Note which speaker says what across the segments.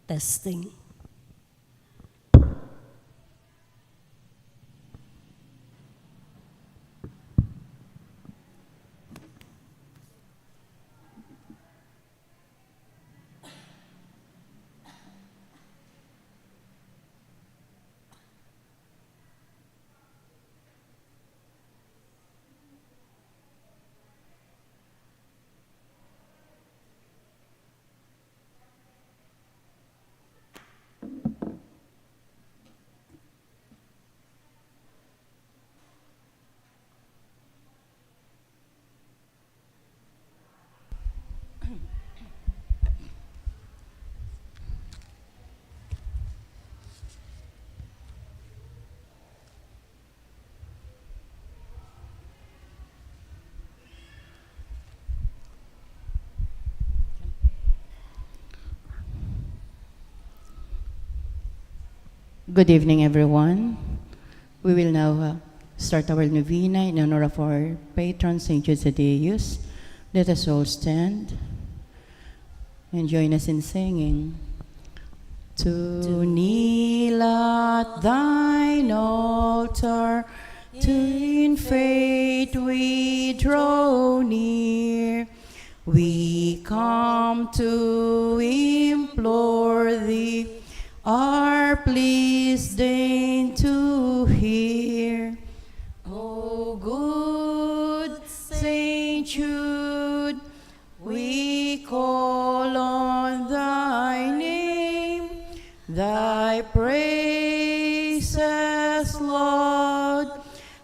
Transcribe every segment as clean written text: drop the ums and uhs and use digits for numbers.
Speaker 1: Testing.
Speaker 2: Good evening, everyone. We will now start our novena in honor of our patron, St. Jude Thaddeus. Let us all stand and join us in singing. To kneel at thine altar, to in faith we draw near. We come to implore thee, our pleas deign to hear. O good Saint Jude, we call on thy name, thy praises, Lord,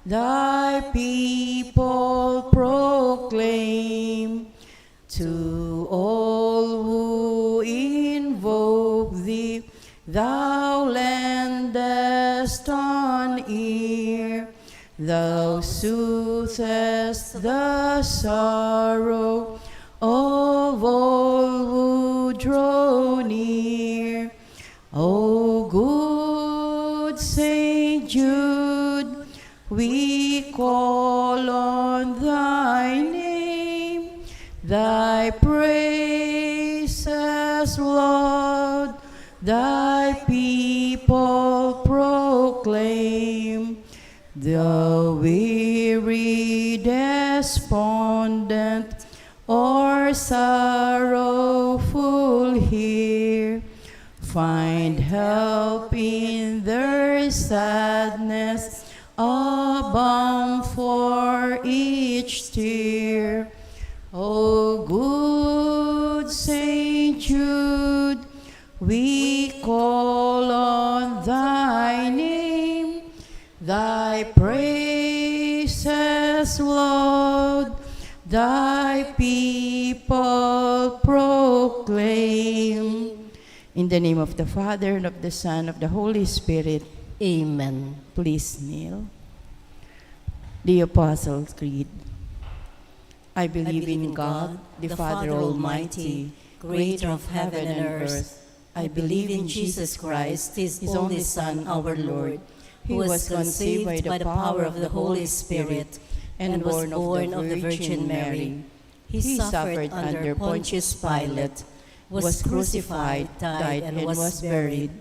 Speaker 2: thy people proclaim. To all who invoke thee, thou lendest an ear, thou soothest the sorrow of all who draw near. O good Saint Jude, we call on thy name, thy praises, Lord, thy people proclaim. The weary, despondent, or sorrowful here find help in their sadness, a balm for each tear. O good Saint Jude, we call on thy name, thy praises, Lord, thy people proclaim. In the name of the Father, and of the Son, and of the Holy Spirit.
Speaker 1: Amen.
Speaker 2: Please kneel. The Apostles' Creed. I believe in God, the Father Almighty, creator of heaven and earth. I believe in Jesus Christ, his only Son, our Lord, who was conceived by the power of the Holy Spirit and born of the Virgin Mary. He suffered under Pontius Pilate, was crucified, died, and was buried.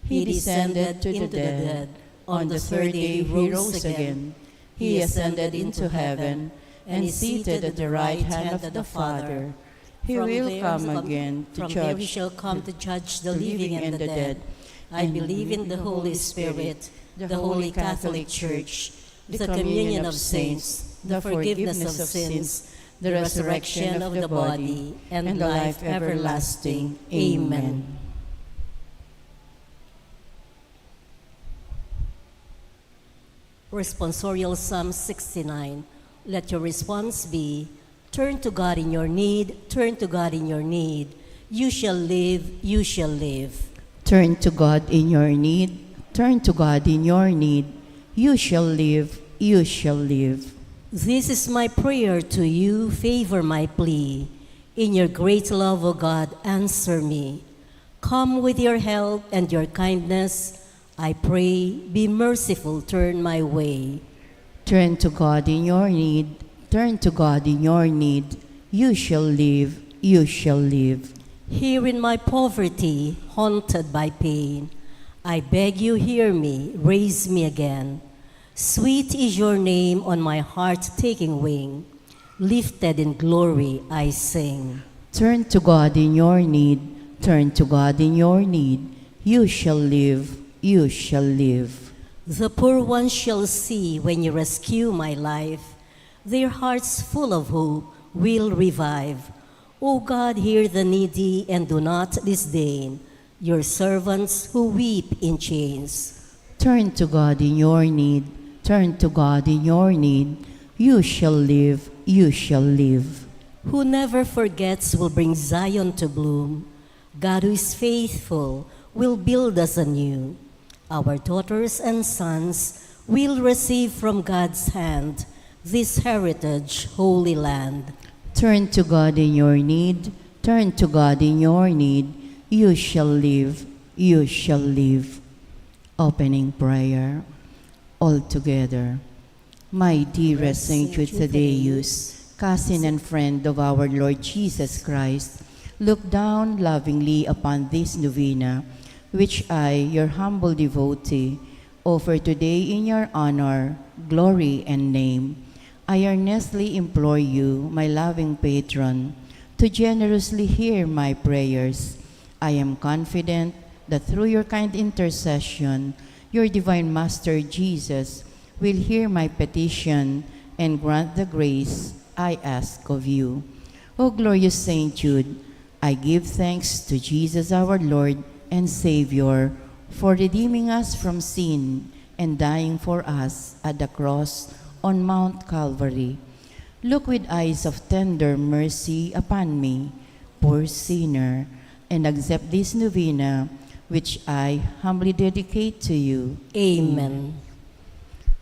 Speaker 2: He descended to the dead. On the third day he rose again. He ascended into heaven and is seated at the right hand of the Father. He will come again to judge.
Speaker 1: From there he shall come to judge the living and the dead. I believe in the Holy Spirit, the Holy Catholic Church, the communion of saints, the forgiveness of sins, the resurrection of the body, and life everlasting. Amen. Responsorial Psalm 69. Let your response be, turn to God in your need, turn to God in your need. You shall live, you shall live.
Speaker 2: Turn to God in your need, turn to God in your need. You shall live, you shall live.
Speaker 1: This is my prayer to you, favor my plea. In your great love, O God, answer me. Come with your help and your kindness. I pray, be merciful, turn my way.
Speaker 2: Turn to God in your need, turn to God in your need. You shall live, you shall live.
Speaker 1: Here in my poverty, haunted by pain, I beg you hear me, raise me again. Sweet is your name on my heart taking wing. Lifted in glory I sing.
Speaker 2: Turn to God in your need, turn to God in your need. You shall live, you shall live.
Speaker 1: The poor ones shall see when you rescue my life. Their hearts full of hope will revive. O God, hear the needy and do not disdain your servants who weep in chains.
Speaker 2: Turn to God in your need, turn to God in your need. You shall live, you shall live.
Speaker 1: Who never forgets will bring Zion to bloom. God who is faithful will build us anew. Our daughters and sons will receive from God's hand this heritage, holy land.
Speaker 2: Turn to God in your need, turn to God in your need. You shall live, you shall live. Opening prayer. All together. My dearest Saint Jude Thaddeus, cousin and friend of our Lord Jesus Christ, look down lovingly upon this novena, which I, your humble devotee, offer today in your honor, glory, and name. I earnestly implore you, my loving patron, to generously hear my prayers. I am confident that through your kind intercession, your divine Master Jesus will hear my petition and grant the grace I ask of you. O glorious Saint Jude, I give thanks to Jesus our Lord and Savior for redeeming us from sin and dying for us at the cross on Mount Calvary. Look with eyes of tender mercy upon me, poor sinner, and accept this novena which I humbly dedicate to you.
Speaker 1: Amen.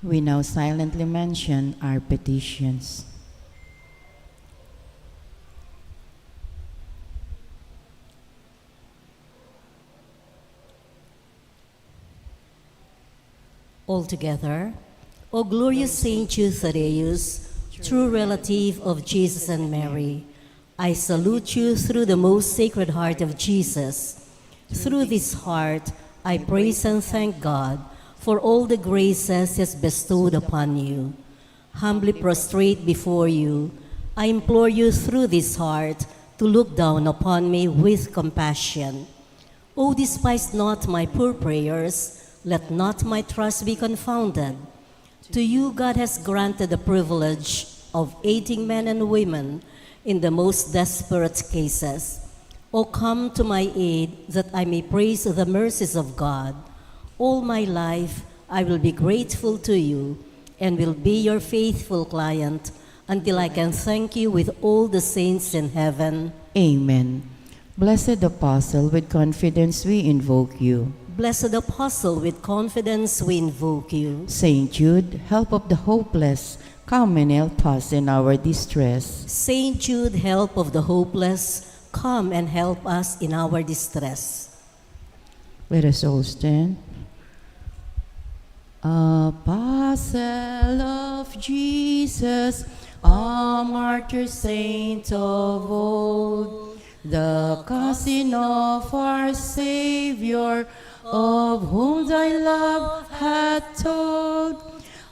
Speaker 2: We now silently mention our petitions.
Speaker 1: All together, O glorious Saint Jude Thaddeus, true relative of Jesus and Mary, I salute you through the most sacred heart of Jesus. Through this heart, I praise and thank God for all the graces He has bestowed upon you. Humbly prostrate before you, I implore you through this heart to look down upon me with compassion. O despise not my poor prayers, let not my trust be confounded. To you God has granted the privilege of aiding men and women in the most desperate cases. O come to my aid that I may praise the mercies of God. All my life I will be grateful to you and will be your faithful client until I can thank you with all the saints in heaven.
Speaker 2: Amen. Blessed Apostle, with confidence we invoke you.
Speaker 1: Blessed Apostle, with confidence we invoke you.
Speaker 2: Saint Jude, help of the hopeless, come and help us in our distress.
Speaker 1: Saint Jude, help of the hopeless, come and help us in our distress.
Speaker 2: Let us all stand. Apostle of Jesus, a martyr saint of old, the cousin of our Savior, of whom thy love hath told,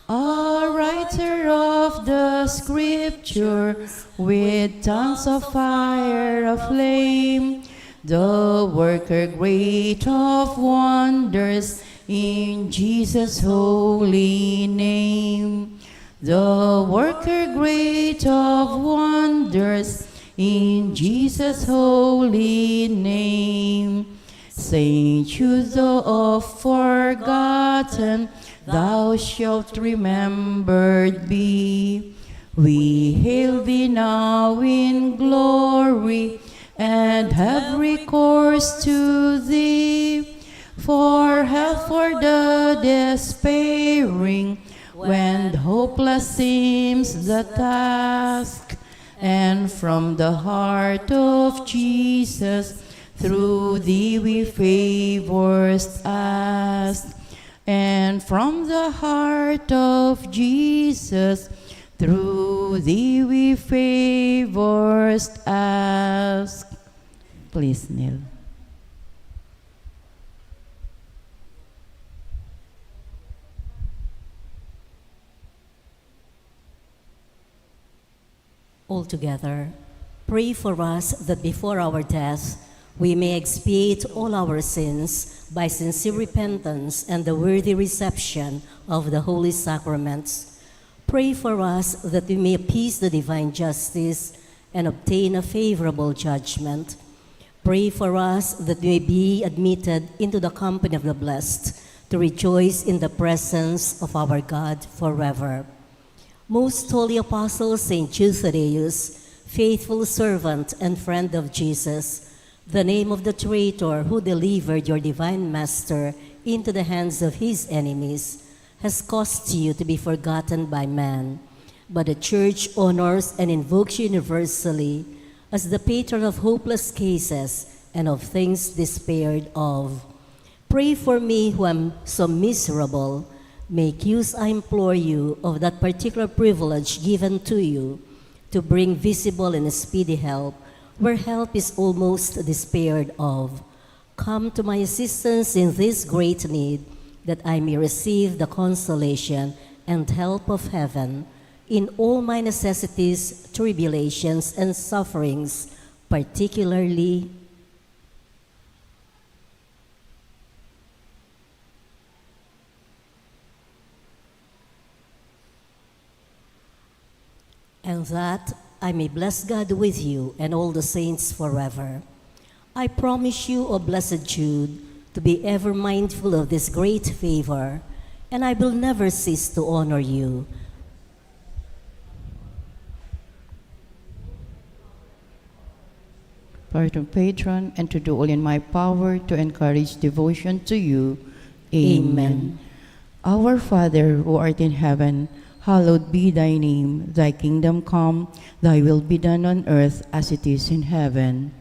Speaker 2: a writer of the Scripture, with tongues of fire aflame, the worker great of wonders, in Jesus' holy name. The worker great of wonders, in Jesus' holy name. Saint Jude, thou oft forgotten, thou shalt remembered be. We hail thee now in glory, and have recourse to thee, for help for the despairing, when hopeless seems the task. And from the heart of Jesus, through thee we favors ask. And from the heart of Jesus, through thee we favors ask. Please kneel.
Speaker 1: All together, pray for us that before our death we may expiate all our sins by sincere repentance and the worthy reception of the holy sacraments. Pray for us that we may appease the divine justice and obtain a favorable judgment. Pray for us that we may be admitted into the company of the blessed, to rejoice in the presence of our God forever. Most holy Apostle Saint Jude Thaddeus, faithful servant and friend of Jesus, the name of the traitor who delivered your divine Master into the hands of his enemies, has caused you to be forgotten by man. But the Church honors and invokes you universally as the patron of hopeless cases and of things despaired of. Pray for me who am so miserable. Make use, I implore you, of that particular privilege given to you to bring visible and speedy help where help is almost despaired of. Come to my assistance in this great need, that I may receive the consolation and help of heaven in all my necessities, tribulations, and sufferings, particularly and that I may bless God with you and all the saints forever. I promise you, O blessed Jude, to be ever mindful of this great favor, and I will never cease to honor you.
Speaker 2: Patron, and to do all in my power to encourage devotion to you. Amen. Our Father, who art in heaven, hallowed be thy name. Thy kingdom come, thy will be done on earth as it is in heaven.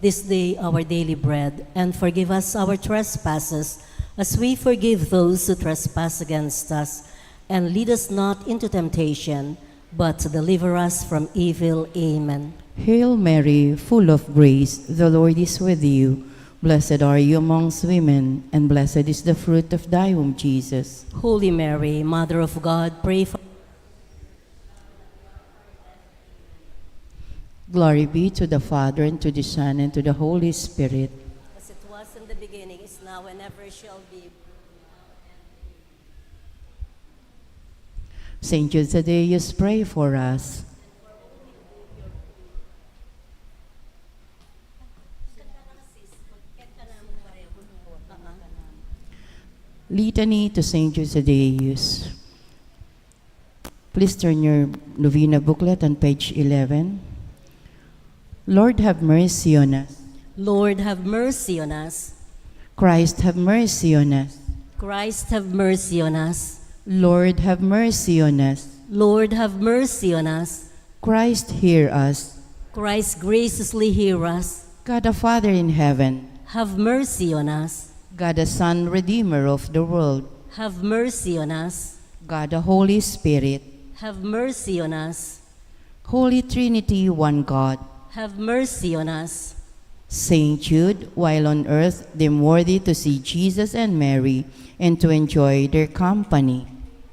Speaker 1: This day our daily bread, and forgive us our trespasses, as we forgive those who trespass against us. And lead us not into temptation, but deliver us from evil. Amen.
Speaker 2: Hail Mary, full of grace, the Lord is with you. Blessed are you amongst women, and blessed is the fruit of thy womb, Jesus.
Speaker 1: Holy Mary, Mother of God, pray for
Speaker 2: Glory be to the Father, and to the Son, and to the Holy Spirit.
Speaker 1: as it was in the beginning, is now, and ever shall be.
Speaker 2: Saint Jude Thaddeus, pray for us. Litany to Saint Jude Thaddeus. Please turn your novena booklet on page 11. Lord, have mercy on us.
Speaker 1: Lord, have mercy on us.
Speaker 2: Christ, have mercy on us.
Speaker 1: Christ, have mercy on us.
Speaker 2: Lord, have mercy on us.
Speaker 1: Lord, have mercy on us.
Speaker 2: Christ, hear us.
Speaker 1: Christ, graciously hear us.
Speaker 2: God the Father in heaven,
Speaker 1: Have mercy on us.
Speaker 2: God the Son, Redeemer of the world,
Speaker 1: Have mercy on us.
Speaker 2: God the Holy Spirit,
Speaker 1: Have mercy on us.
Speaker 2: Holy Trinity, one God.
Speaker 1: Have mercy on us.
Speaker 2: Saint Jude, while on earth, deemed worthy to see Jesus and Mary and to enjoy their company.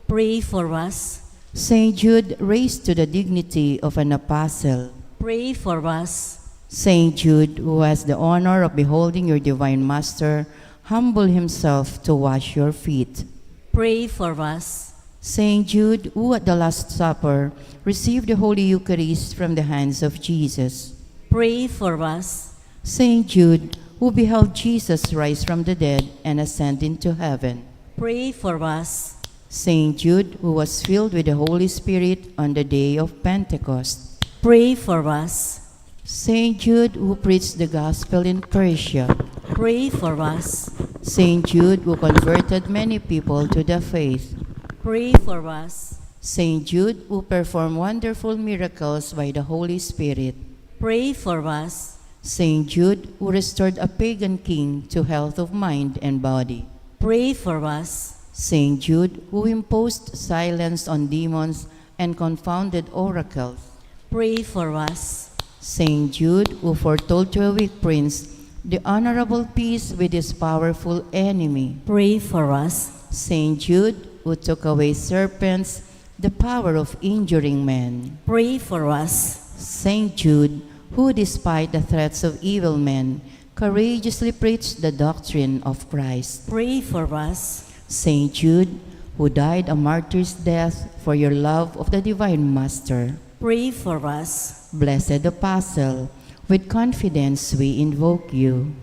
Speaker 1: Pray for us.
Speaker 2: Saint Jude, raised to the dignity of an apostle.
Speaker 1: Pray for us.
Speaker 2: Saint Jude, who has the honor of beholding your divine Master, humble himself to wash your feet.
Speaker 1: Pray for us.
Speaker 2: Saint Jude, who at the Last Supper received the Holy Eucharist from the hands of Jesus.
Speaker 1: Pray for us.
Speaker 2: Saint Jude, who beheld Jesus rise from the dead and ascend into heaven.
Speaker 1: Pray for us.
Speaker 2: Saint Jude, who was filled with the Holy Spirit on the day of Pentecost.
Speaker 1: Pray for us.
Speaker 2: Saint Jude, who preached the gospel in Persia.
Speaker 1: Pray for us.
Speaker 2: Saint Jude, who converted many people to the faith.
Speaker 1: Pray for us.
Speaker 2: Saint Jude, who performed wonderful miracles by the Holy Spirit.
Speaker 1: Pray for us.
Speaker 2: Saint Jude, who restored a pagan king to health of mind and body.
Speaker 1: Pray for us.
Speaker 2: Saint Jude, who imposed silence on demons and confounded oracles.
Speaker 1: Pray for us.
Speaker 2: Saint Jude, who foretold to a weak prince the honorable peace with his powerful enemy.
Speaker 1: Pray for us.
Speaker 2: Saint Jude, who took away serpents, the power of injuring men.
Speaker 1: Pray for us.
Speaker 2: Saint Jude, who despite the threats of evil men, courageously preached the doctrine of Christ.
Speaker 1: Pray for us.
Speaker 2: Saint Jude, who died a martyr's death for your love of the Divine Master.
Speaker 1: Pray for us.
Speaker 2: Blessed Apostle, with confidence we invoke you.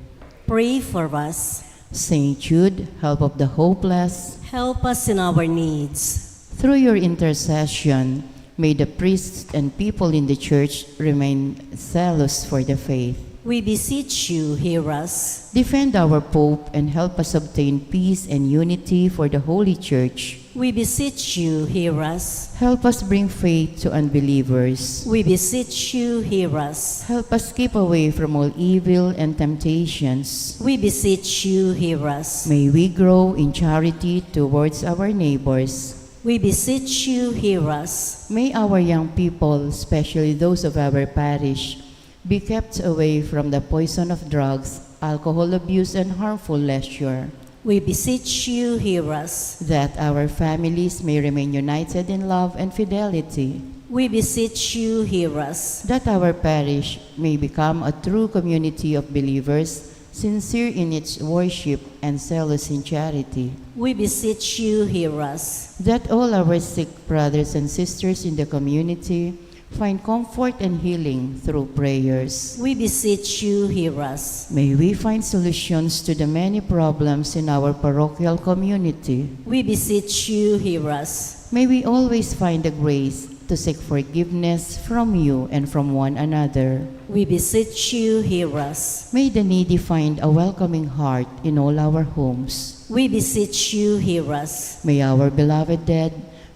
Speaker 1: Pray for us.
Speaker 2: Saint Jude, help of the hopeless,
Speaker 1: Help us in our needs.
Speaker 2: through your intercession, may the priests and people in the Church remain zealous for the faith.
Speaker 1: We beseech you, hear us.
Speaker 2: Defend our Pope and help us obtain peace and unity for the Holy Church.
Speaker 1: We beseech you, hear us.
Speaker 2: Help us bring faith to unbelievers.
Speaker 1: We beseech you, hear us.
Speaker 2: Help us keep away from all evil and temptations.
Speaker 1: We beseech you, hear us.
Speaker 2: May we grow in charity towards our neighbors.
Speaker 1: We beseech you, hear us.
Speaker 2: May our young people, especially those of our parish, be kept away from the poison of drugs, alcohol abuse, and harmful leisure.
Speaker 1: We beseech you, hear us.
Speaker 2: That our families may remain united in love and fidelity.
Speaker 1: We beseech you, hear us.
Speaker 2: That our parish may become a true community of believers, sincere in its worship and zealous in charity.
Speaker 1: We beseech you, hear us.
Speaker 2: That all our sick brothers and sisters in the community find comfort and healing through prayers.
Speaker 1: We beseech you, hear us.
Speaker 2: May we find solutions to the many problems in our parochial community.
Speaker 1: We beseech you, hear us.
Speaker 2: May we always find the grace to seek forgiveness from you and from one another.
Speaker 1: We beseech you, hear us.
Speaker 2: May the needy find a welcoming heart in all our homes.
Speaker 1: We beseech you, hear us.
Speaker 2: May our beloved dead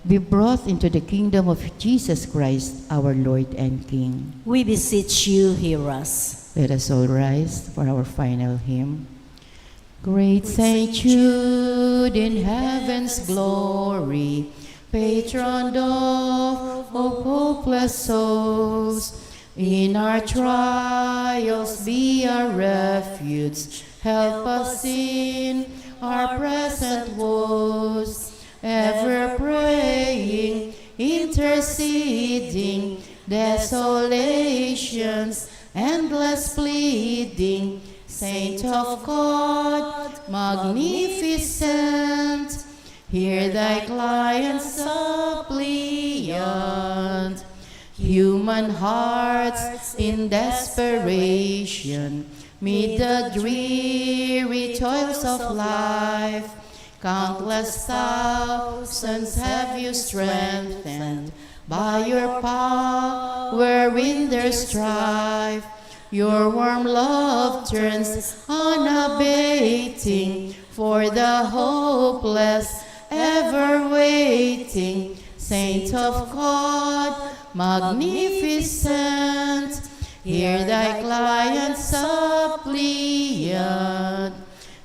Speaker 2: be brought into the kingdom of Jesus Christ, our Lord and King.
Speaker 1: We beseech you, hear us.
Speaker 2: Let us all rise for our final hymn. Great Saint Jude, in heaven's glory, patron of hopeless souls, in our trials be our refuge, help us in our present woes, ever praying, interceding, desolations, endless pleading, Saint of God, magnificent, hear thy client suppliant. Human hearts in desperation meet the dreary toils of life. Countless thousands have you strengthened by your power in their strife. Your warm love turns unabating for the hopeless, ever waiting. Saint of God, magnificent, hear thy client suppliant.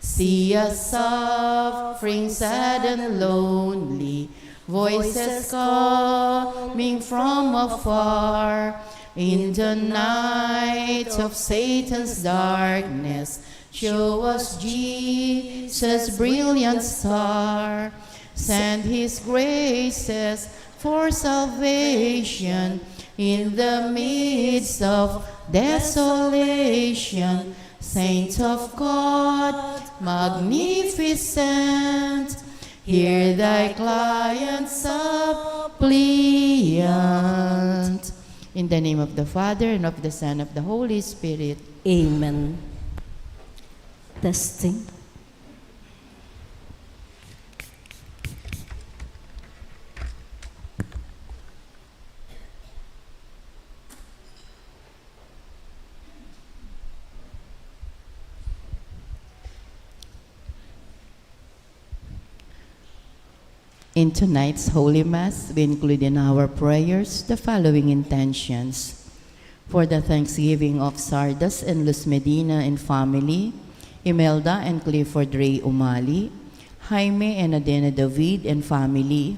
Speaker 2: See us suffering, sad and lonely, voices coming from afar. In the night of Satan's darkness, show us Jesus' brilliant star. Send his graces for salvation in the midst of desolation. Saint of God, magnificent, hear thy client suppliant. In the name of the Father, and of the Son, and of the Holy Spirit.
Speaker 1: Amen. Testing.
Speaker 2: In tonight's Holy Mass, we include in our prayers the following intentions. For the thanksgiving of Sardas and Luz Medina and family, Imelda and Clifford Ray Umali, Jaime and Adena David and family,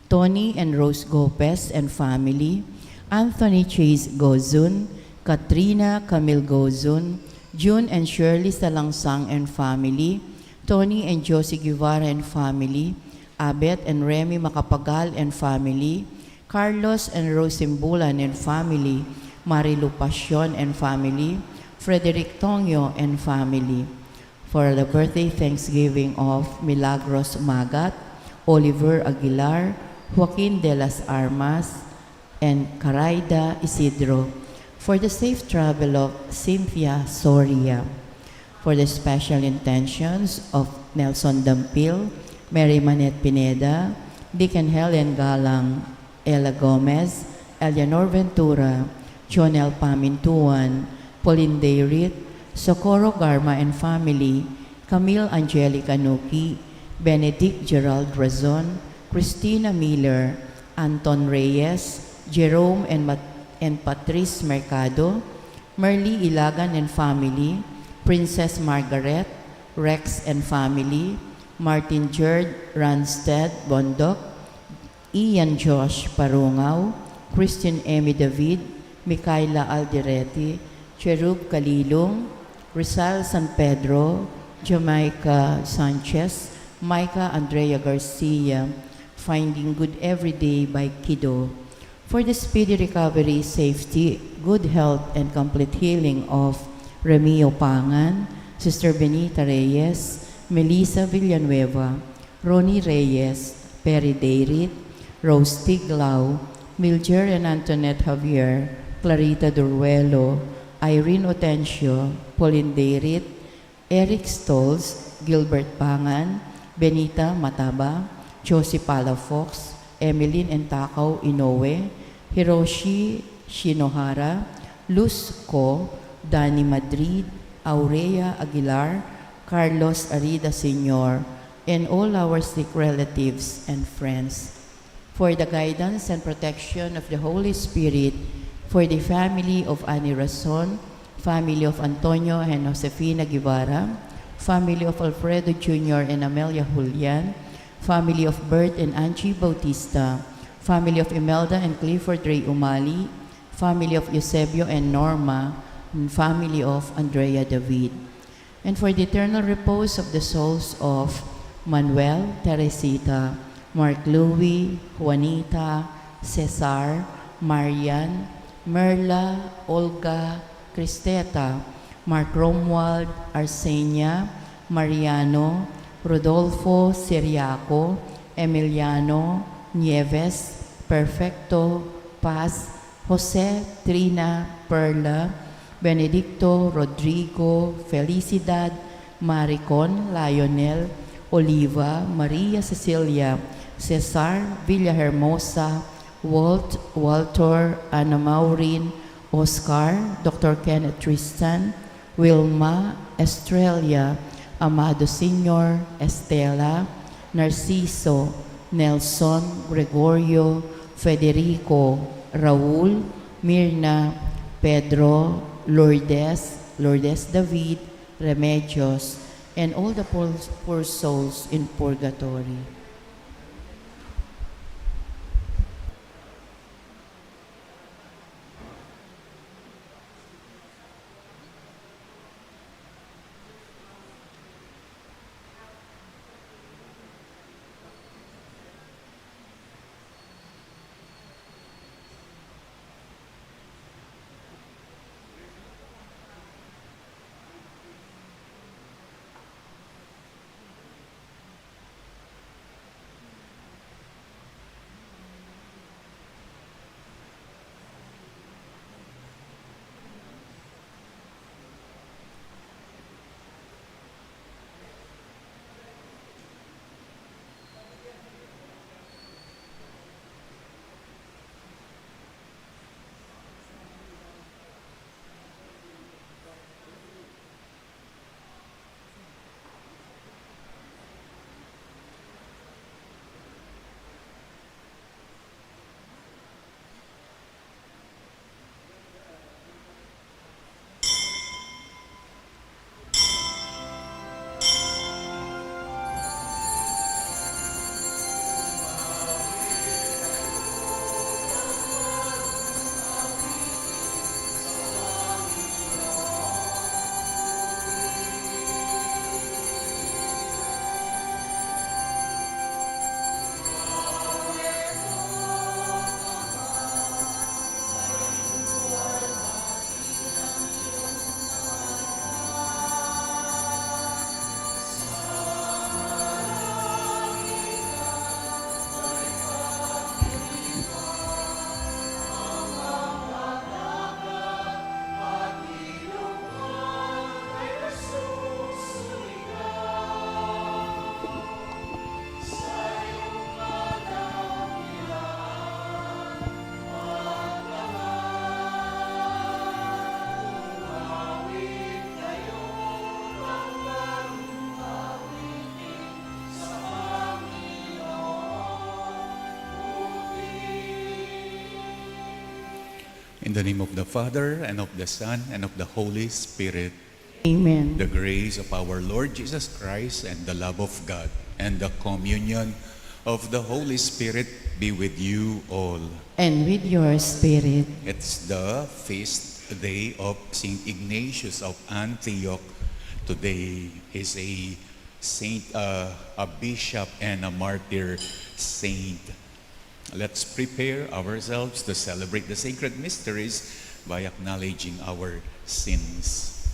Speaker 2: Tony and Rose Gopez and family, Anthony Chase Gozun, Katrina Camille Gozun, June and Shirley Salangsang and family, Tony and Josie Guevara and family, Abet and Remy Macapagal and family, Carlos and Rosimbulan and family, Marilu Passion and family, Frederick Tongyo and family. For the birthday Thanksgiving of Milagros Magat, Oliver Aguilar, Joaquin de las Armas, and Caraida Isidro. For the safe travel of Cynthia Soria. For the special intentions of Nelson Dampil, Mary Manette Pineda, Dick and Helen Galang, Ella Gomez, Eleanor Ventura, Jonel Pamintuan, Pauline Dayrit, Socorro Garma and family, Camille Angelica Nuki, Benedict Gerald Razon, Christina Miller, Anton Reyes, Jerome and Patrice Mercado, Merly Ilagan and family, Princess Margaret, Rex and family, Martin Gerd Ranstead Bondok, Ian Josh Parungaw, Christian Emmy David, Micaela Alderete, Cherub Kalilong, Rizal San Pedro, Jamaica Sanchez, Micah Andrea Garcia, Finding Good Every Day by Kido. For the speedy recovery, safety, good health, and complete healing of Remio Pangan, Sister Benita Reyes, Melissa Villanueva, Ronnie Reyes, Perry Dayrit, Rose Tiglao, Milger and Antoinette Javier, Clarita Duruelo, Irene Otencio, Pauline Dayrit, Eric Stolz, Gilbert Pangan, Benita Mataba, Josie Palafox, Emeline Entakaw Inoue, Hiroshi Shinohara, Luz Ko, Danny Madrid, Aurea Aguilar, Carlos Arida Sr., and all our sick relatives and friends. For the guidance and protection of the Holy Spirit, for the family of Ani Rason, family of Antonio and Josefina Guevara, family of Alfredo Jr. and Amelia Julian, family of Bert and Angie Bautista, family of Imelda and Clifford Ray Umali, family of Eusebio and Norma, and family of Andrea David. And for the eternal repose of the souls of Manuel, Teresita, Mark Louie, Juanita, Cesar, Marian, Merla, Olga, Cristeta, Mark Romuald, Arsenia, Mariano, Rodolfo Siriaco, Emiliano, Nieves, Perfecto, Paz, Jose, Trina, Perla, Benedicto, Rodrigo, Felicidad, Maricon, Lionel, Oliva, Maria Cecilia, Cesar, Villahermosa, Walt, Walter, Ana Maureen, Oscar, Dr. Kenneth Tristan, Wilma, Estrella, Amado Sr., Estela, Narciso, Nelson, Gregorio, Federico, Raul, Mirna, Pedro, Lourdes David, Remedios, and all the poor souls in purgatory.
Speaker 3: In the name of the Father, and of the Son, and of the Holy Spirit.
Speaker 2: Amen.
Speaker 3: The grace of our Lord Jesus Christ, and the love of God, and the communion of the Holy Spirit be with you all.
Speaker 2: And with your spirit.
Speaker 3: It's the feast day of Saint Ignatius of Antioch. Today is a saint, a bishop and a martyr saint. Let's prepare ourselves to celebrate the sacred mysteries by acknowledging our sins.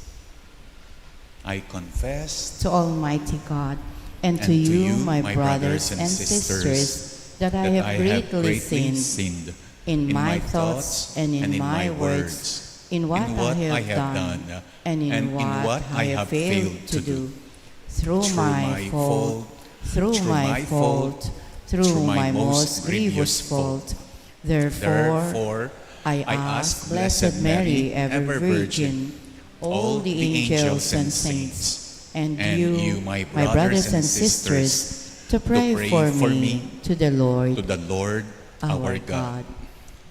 Speaker 3: I confess
Speaker 2: To Almighty God and to you, my brothers and sisters, that I have greatly sinned in my thoughts and in my words, in what I have done and in what I have failed to do. Through my fault, through my most grievous fault. Therefore, I ask Blessed Mary, ever Virgin, all the angels and saints, and you, my brothers and sisters, to pray for me to the Lord our God.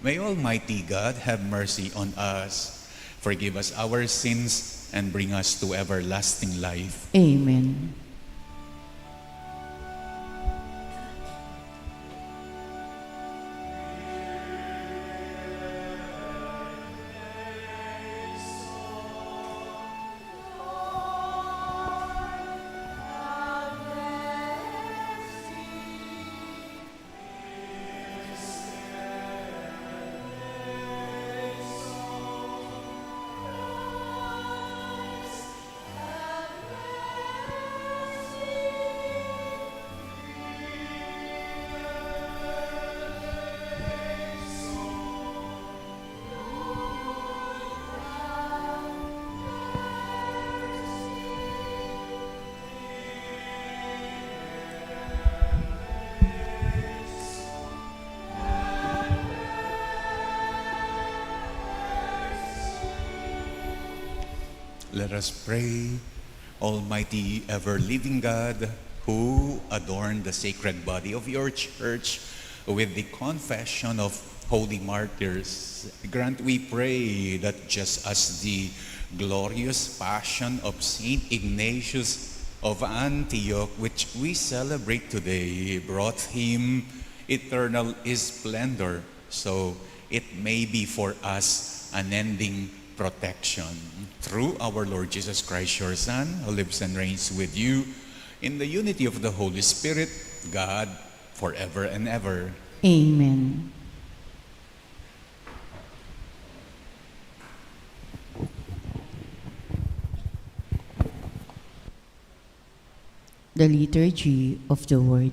Speaker 3: May Almighty God have mercy on us, forgive us our sins, and bring us to everlasting life.
Speaker 2: Amen.
Speaker 3: Let us pray. Almighty, ever-living God, who adorned the sacred body of your church with the confession of holy martyrs, grant, we pray, that just as the glorious passion of Saint Ignatius of Antioch, which we celebrate today, brought him eternal splendor, so it may be for us unending protection. Through our Lord Jesus Christ, your Son, who lives and reigns with you in the unity of the Holy Spirit, God, forever and ever.
Speaker 2: Amen. The Liturgy of the Word.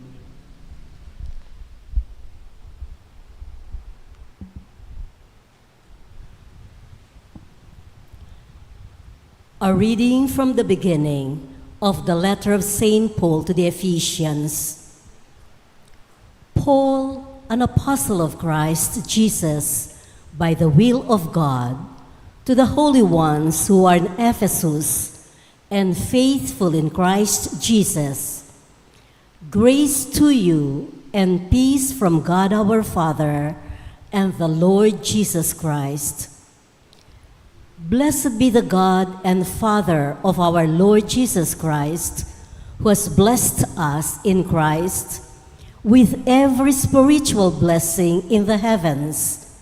Speaker 1: A reading from the beginning of the letter of St. Paul to the Ephesians. Paul, an apostle of Christ Jesus, by the will of God, to the holy ones who are in Ephesus and faithful in Christ Jesus. Grace to you and peace from God our Father and the Lord Jesus Christ. Blessed be the God and Father of our Lord Jesus Christ, who has blessed us in Christ with every spiritual blessing in the heavens,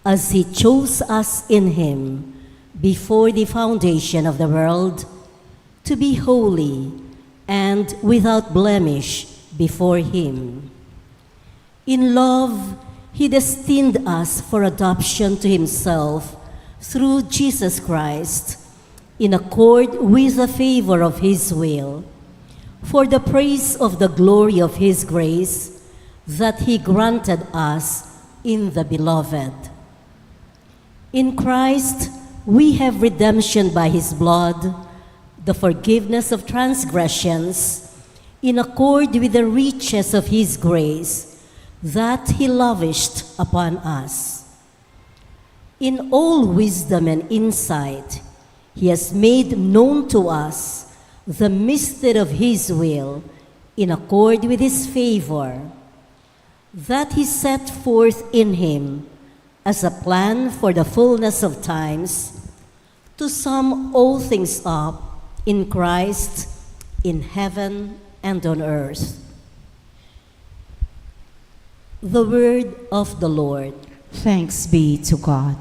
Speaker 1: as he chose us in him before the foundation of the world, to be holy and without blemish before him. In love, he destined us for adoption to himself through Jesus Christ, in accord with the favor of his will, for the praise of the glory of his grace that he granted us in the Beloved. In Christ, we have redemption by his blood, the forgiveness of transgressions, in accord with the riches of his grace that he lavished upon us. In all wisdom and insight, he has made known to us the mystery of his will in accord with his favor, that he set forth in him as a plan for the fullness of times, to sum all things up in Christ, in heaven and on earth. The word of the Lord.
Speaker 2: Thanks be to God.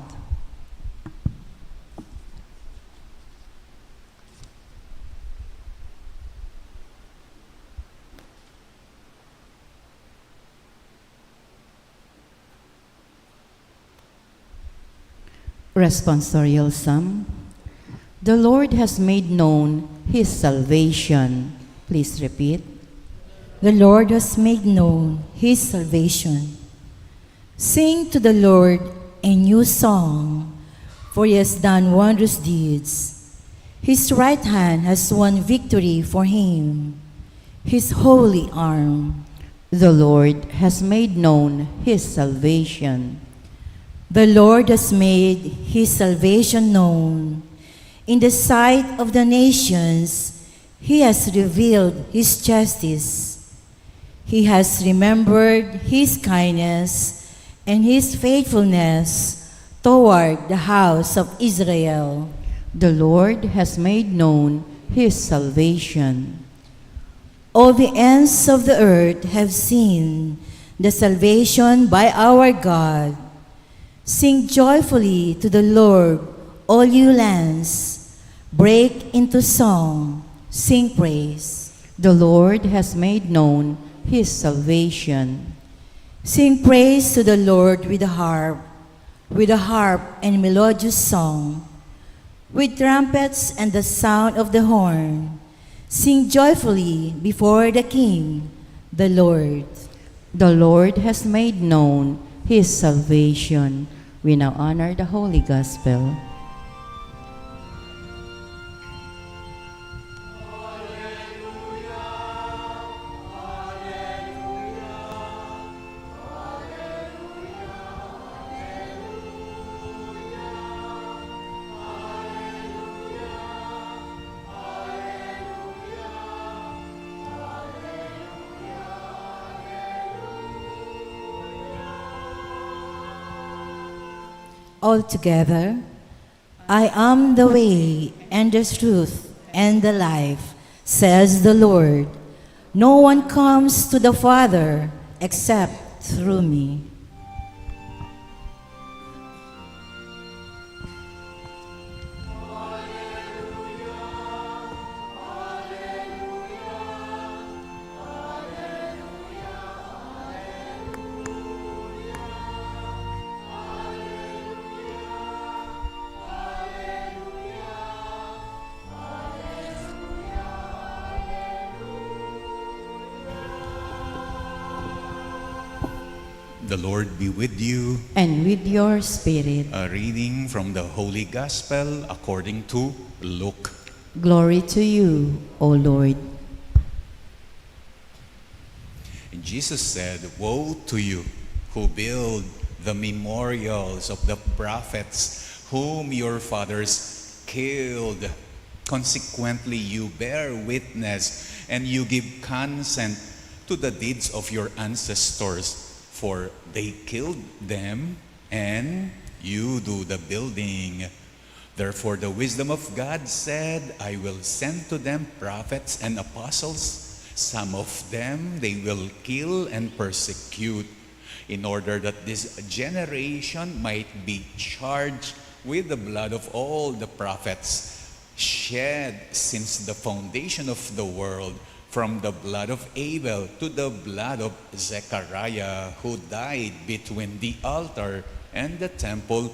Speaker 2: Responsorial Psalm. The Lord has made known His salvation. Please repeat.
Speaker 4: The Lord has made known His salvation. Sing to the Lord a new song, for He has done wondrous deeds. His right hand has won victory for Him, His holy arm.
Speaker 2: The Lord has made known His salvation.
Speaker 4: The Lord has made His salvation known. In the sight of the nations, He has revealed His justice. He has remembered His kindness and His faithfulness toward the house of Israel.
Speaker 2: The Lord has made known His salvation.
Speaker 4: All the ends of the earth have seen the salvation by our God. Sing joyfully to the Lord, all you lands. Break into song, sing praise.
Speaker 2: The Lord has made known His salvation.
Speaker 4: Sing praise to the Lord with a harp and melodious song, with trumpets and the sound of the horn. Sing joyfully before the King, the Lord.
Speaker 2: The Lord has made known His salvation. We now honor the Holy Gospel.
Speaker 4: Altogether, I am the way and the truth and the life, says the Lord. No one comes to the Father except through me.
Speaker 3: The Lord be with you.
Speaker 2: And with your spirit.
Speaker 3: A reading from the Holy Gospel according to Luke.
Speaker 2: Glory to you, O Lord.
Speaker 3: And Jesus said, "Woe to you who build the memorials of the prophets whom your fathers killed. Consequently, you bear witness and you give consent to the deeds of your ancestors. For they killed them, and you do the building. Therefore the wisdom of God said, I will send to them prophets and apostles. Some of them they will kill and persecute, in order that this generation might be charged with the blood of all the prophets shed since the foundation of the world, from the blood of Abel to the blood of Zechariah, who died between the altar and the temple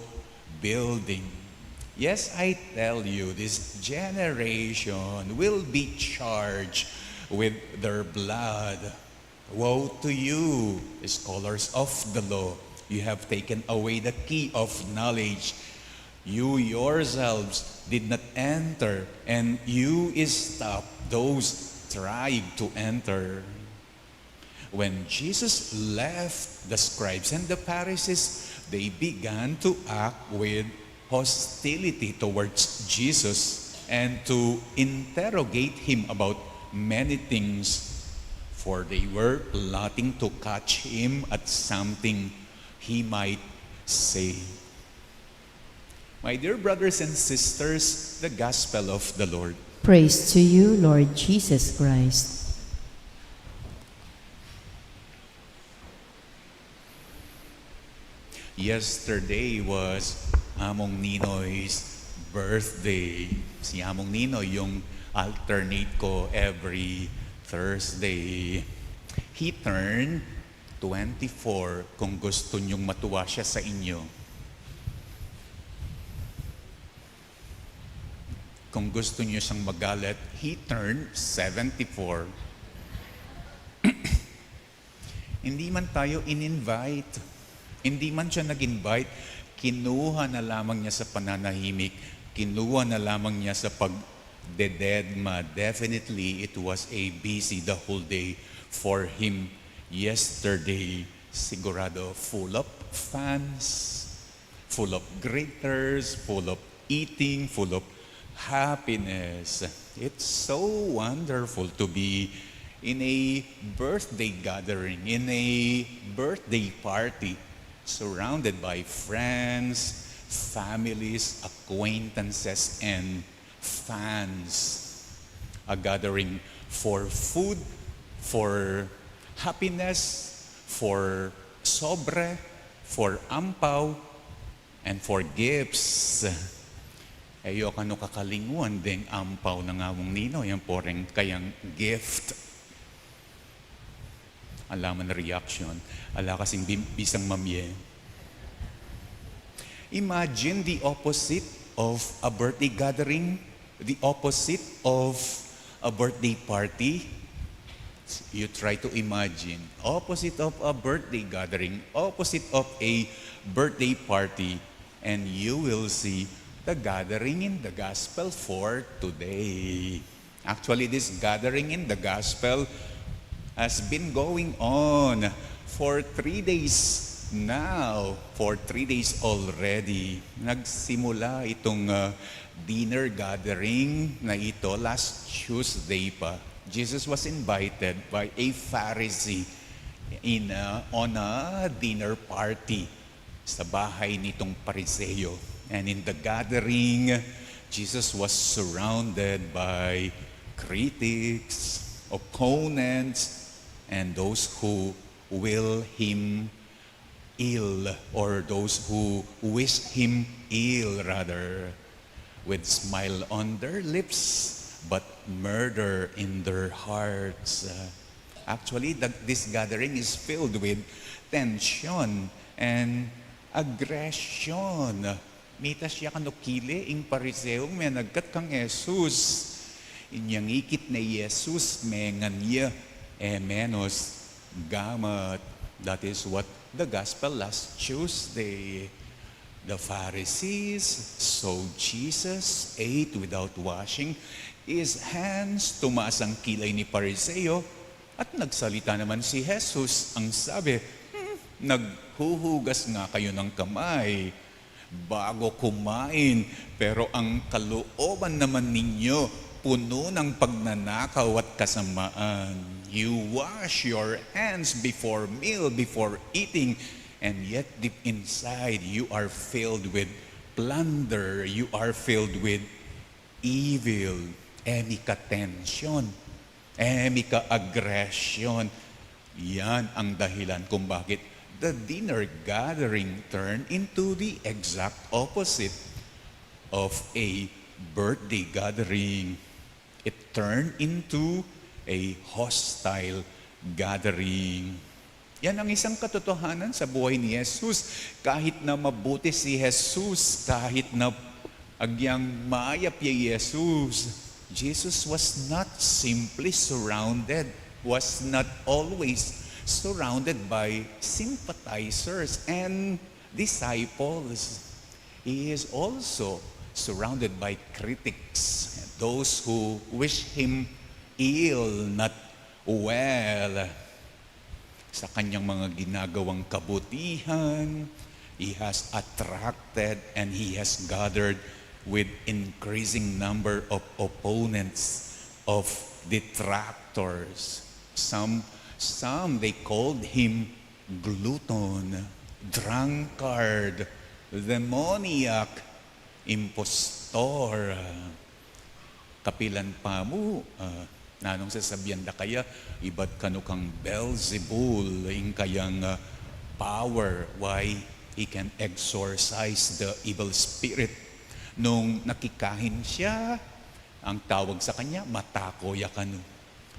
Speaker 3: building. Yes, I tell you, this generation will be charged with their blood. Woe to you, scholars of the law! You have taken away the key of knowledge. You yourselves did not enter, and you stopped those tried to enter. When Jesus left the scribes and the Pharisees, they began to act with hostility towards Jesus and to interrogate him about many things, for they were plotting to catch him at something he might say. My dear brothers and sisters, the Gospel of the Lord.
Speaker 2: Praise to you, Lord Jesus Christ.
Speaker 3: Yesterday was Among Ninoy's birthday. Si Among Ninoy yung alternate ko every Thursday. He turned 24 kung gusto nyong matuwa siya sa inyo. Kung gusto niyo siyang magalit, he turned 74. Hindi man tayo in-invite. Hindi man siya nag-invite, kinuha na lamang niya sa pananahimik, kinuha na lamang niya sa pagdededma. Definitely, it was a busy the whole day for him yesterday. Sigurado, full of fans, full of greeters, full of eating, full of happiness. It's so wonderful to be in a birthday gathering, in a birthday party, surrounded by friends, families, acquaintances, and fans. A gathering for food, for happiness, for sobre, for ampaw, and for gifts. Ayoko ano kakalinguan ding ampaw ng Among Ninoy, yung poreng kayang gift. Alaman na reaction. Ala kasing bisang mamye. Imagine the opposite of a birthday gathering, the opposite of a birthday party. You try to imagine. Opposite of a birthday gathering, opposite of a birthday party, and you will see the gathering in the gospel for today. Actually, this gathering in the gospel has been going on for 3 days now. For 3 days already. Nagsimula itong dinner gathering na ito last Tuesday pa. Jesus was invited by a Pharisee on a dinner party sa bahay nitong Pariseo. And in the gathering, Jesus was surrounded by critics, opponents, and those who will him ill, or those who wish him ill rather, with smile on their lips, but murder in their hearts. Actually, this gathering is filled with tension and aggression. Mita siya kanukili ing Pariseo may nagkat kang Jesus. Inyang ikit na Jesus mengan niya menos gamat. That is what the gospel last Tuesday. The Pharisees saw Jesus ate without washing his hands. Tumaas ang kilay ni Pariseo at nagsalita naman si Jesus. Ang sabi, naghuhugas nga kayo ng kamay bago kumain, pero ang kalooban naman ninyo puno ng pagnanakaw at kasamaan. You wash your hands before meal, before eating, and yet deep inside you are filled with plunder, you are filled with evil. Emi ka tension, emi ka aggression. Yan ang dahilan kung bakit the dinner gathering turned into the exact opposite of a birthday gathering. It turned into a hostile gathering. Yan ang isang katotohanan sa buhay ni Jesus. Kahit na mabuti si Jesus, kahit na agyang maayap si Jesus, Jesus was not simply surrounded, was not always surrounded by sympathizers and disciples. He is also surrounded by critics, those who wish him ill, not well. Sa kanyang mga ginagawang kabutihan, he has attracted and he has gathered with increasing number of opponents, of detractors. Some they called him glutton. drunkard, demoniac, impostor, kapilan pa mo, nanong sasabihan da kaya, iba't kano kang Beelzebul, ing kayang power, why he can exorcise the evil spirit. Nung nakikahin siya, ang tawag sa kanya, matako yakano.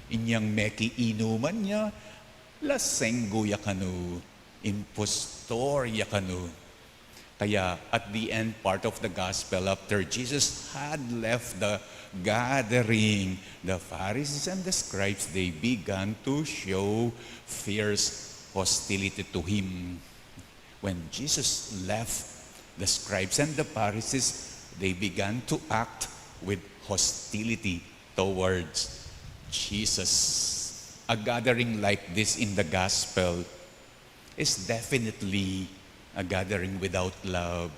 Speaker 3: Inyang meki inuman niya, lasenggo yakano, impostor yakano. Kaya at the end part of the gospel, after Jesus had left the gathering, the Pharisees and the scribes, they began to show fierce hostility to him. When Jesus left, the scribes and the Pharisees, they began to act with hostility towards Jesus. A gathering like this in the gospel is definitely a gathering without love.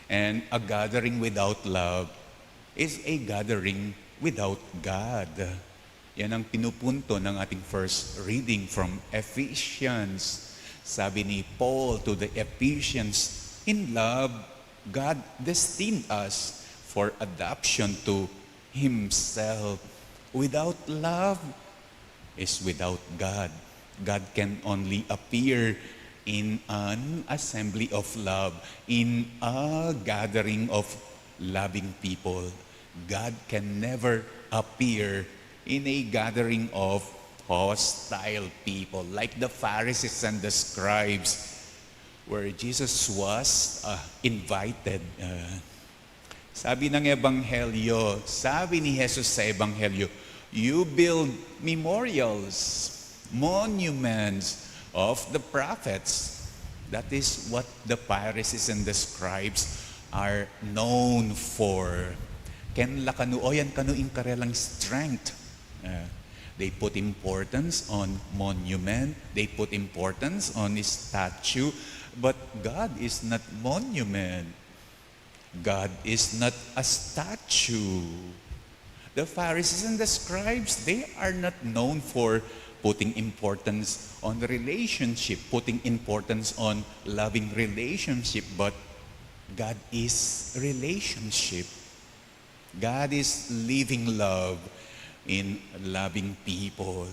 Speaker 3: And a gathering without love is a gathering without God. Yan ang pinupunto ng ating first reading from Ephesians. Sabi ni Paul to the Ephesians, in love, God destined us for adoption to Himself. Without love is without God. God can only appear in an assembly of love, in a gathering of loving people. God can never appear in a gathering of hostile people, like the Pharisees and the scribes, where Jesus was invited. Sabi ng Ebanghelyo, sabi ni Jesus sa Ebanghelyo, you build memorials, monuments of the prophets. That is what the Pharisees and the scribes are known for. Ken lakanu oyan kanu inkarelang strength. They put importance on monument, they put importance on his statue, but God is not monument. God is not a statue. The Pharisees and the scribes, they are not known for putting importance on the relationship, putting importance on loving relationship, but God is relationship. God is living love in loving people.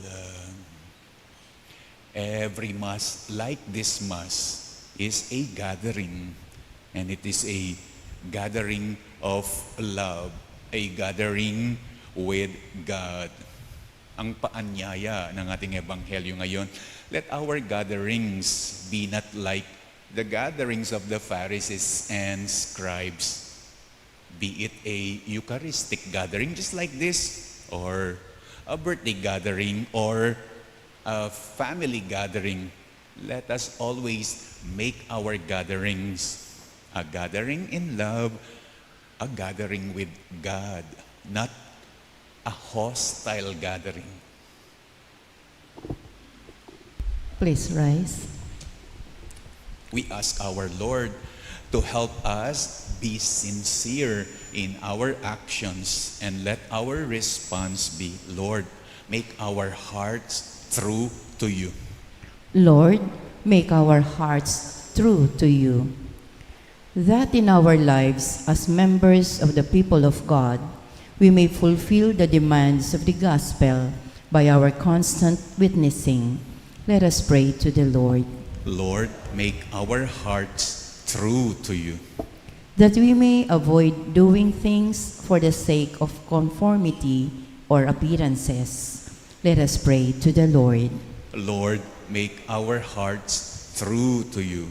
Speaker 3: Every Mass, like this Mass, is a gathering, and it is a gathering of love, a gathering with God. Ang paanyaya ng ating Ebanghelyo ngayon, let our gatherings be not like the gatherings of the Pharisees and scribes. Be it a Eucharistic gathering just like this, or a birthday gathering, or a family gathering. Let us always make our gatherings a gathering in love, a gathering with God, not a hostile gathering.
Speaker 2: Please rise.
Speaker 3: We ask our Lord to help us be sincere in our actions, and let our response be, Lord, make our hearts true to you.
Speaker 2: Lord, make our hearts true to you. That in our lives as members of the people of God, we may fulfill the demands of the gospel by our constant witnessing. Let us pray to the Lord.
Speaker 3: Lord, make our hearts true to you.
Speaker 2: That we may avoid doing things for the sake of conformity or appearances. Let us pray to the Lord.
Speaker 3: Lord, make our hearts true to you.